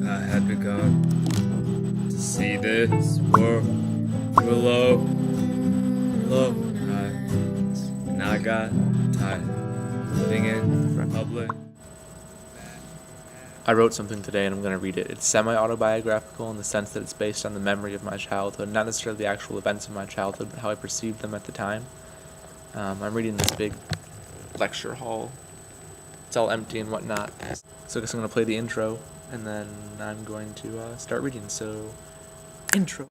I had begun to see this world through a low eyes, and I got tired of living in public. I wrote something today and I'm going to read it. It's semi-autobiographical in the sense that it's based on the memory of my childhood, not necessarily the actual events of my childhood, but how I perceived them at the time. I'm reading this big lecture hall. It's all empty and whatnot. So I guess I'm going to play the intro, and then I'm going to start reading. So, intro.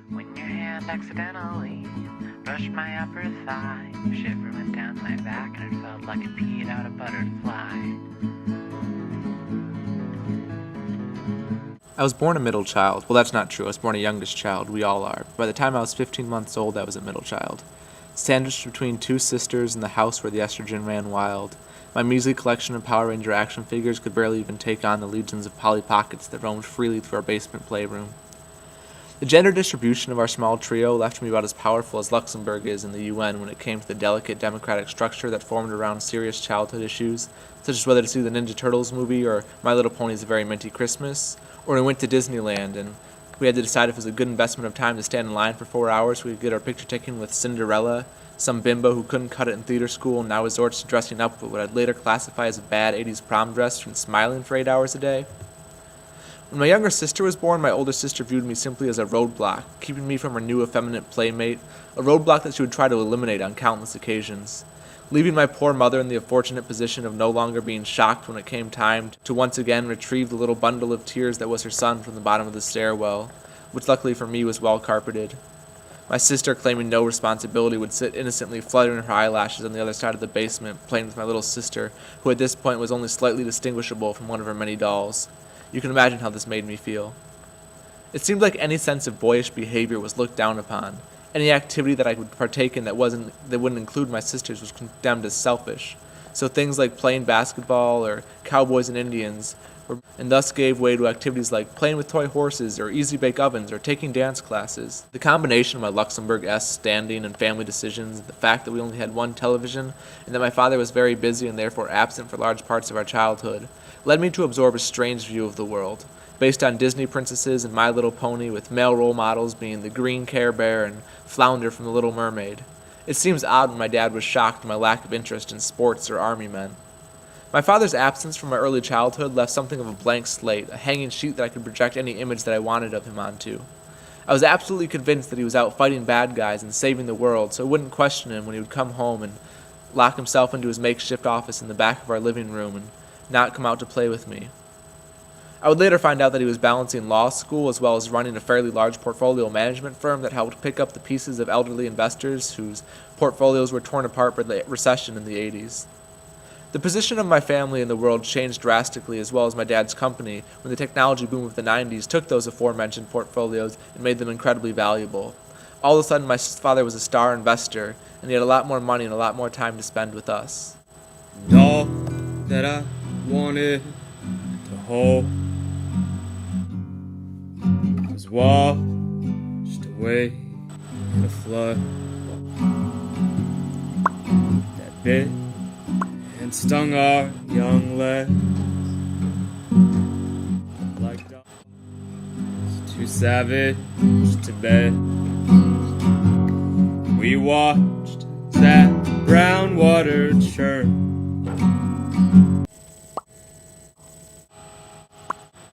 When your hand accidentally brushed my upper thigh, a shiver went down my back and it felt like it peed out a butterfly. I was born a middle child. Well, that's not true. I was born a youngest child. We all are. By the time I was 15 months old, I was a middle child. Sandwiched between two sisters in the house where the estrogen ran wild. My measly collection of Power Ranger action figures could barely even take on the legions of Polly Pockets that roamed freely through our basement playroom. The gender distribution of our small trio left me about as powerful as Luxembourg is in the UN when it came to the delicate democratic structure that formed around serious childhood issues, such as whether to see the Ninja Turtles movie or My Little Pony's A Very Minty Christmas, or we went to Disneyland and we had to decide if it was a good investment of time to stand in line for 4 hours so we could get our picture taken with Cinderella, some bimbo who couldn't cut it in theater school and now resorts to dressing up with what I'd later classify as a bad 80s prom dress and smiling for 8 hours a day. When my younger sister was born, my older sister viewed me simply as a roadblock, keeping me from her new effeminate playmate, a roadblock that she would try to eliminate on countless occasions, leaving my poor mother in the unfortunate position of no longer being shocked when it came time to once again retrieve the little bundle of tears that was her son from the bottom of the stairwell, which luckily for me was well carpeted. My sister, claiming no responsibility, would sit innocently fluttering her eyelashes on the other side of the basement, playing with my little sister, who at this point was only slightly distinguishable from one of her many dolls. You can imagine how this made me feel. It seemed like any sense of boyish behavior was looked down upon. Any activity that I would partake in that wouldn't include my sisters was condemned as selfish. So things like playing basketball or cowboys and Indians, and thus gave way to activities like playing with toy horses or easy bake ovens or taking dance classes. The combination of my Luxembourg-esque standing and family decisions, the fact that we only had one television, and that my father was very busy and therefore absent for large parts of our childhood, led me to absorb a strange view of the world, based on Disney princesses and My Little Pony, with male role models being the green Care Bear and Flounder from The Little Mermaid. It seems odd when my dad was shocked at my lack of interest in sports or army men. My father's absence from my early childhood left something of a blank slate, a hanging sheet that I could project any image that I wanted of him onto. I was absolutely convinced that he was out fighting bad guys and saving the world, so I wouldn't question him when he would come home and lock himself into his makeshift office in the back of our living room and not come out to play with me. I would later find out that he was balancing law school as well as running a fairly large portfolio management firm that helped pick up the pieces of elderly investors whose portfolios were torn apart by the recession in the 80s. The position of my family in the world changed drastically, as well as my dad's company, when the technology boom of the 90s took those aforementioned portfolios and made them incredibly valuable. All of a sudden, my father was a star investor, and he had a lot more money and a lot more time to spend with us. And all that I wanted to hold was washed away in a flood that bit and stung our young legs like dogs too savage to bed. We watched that brown water churn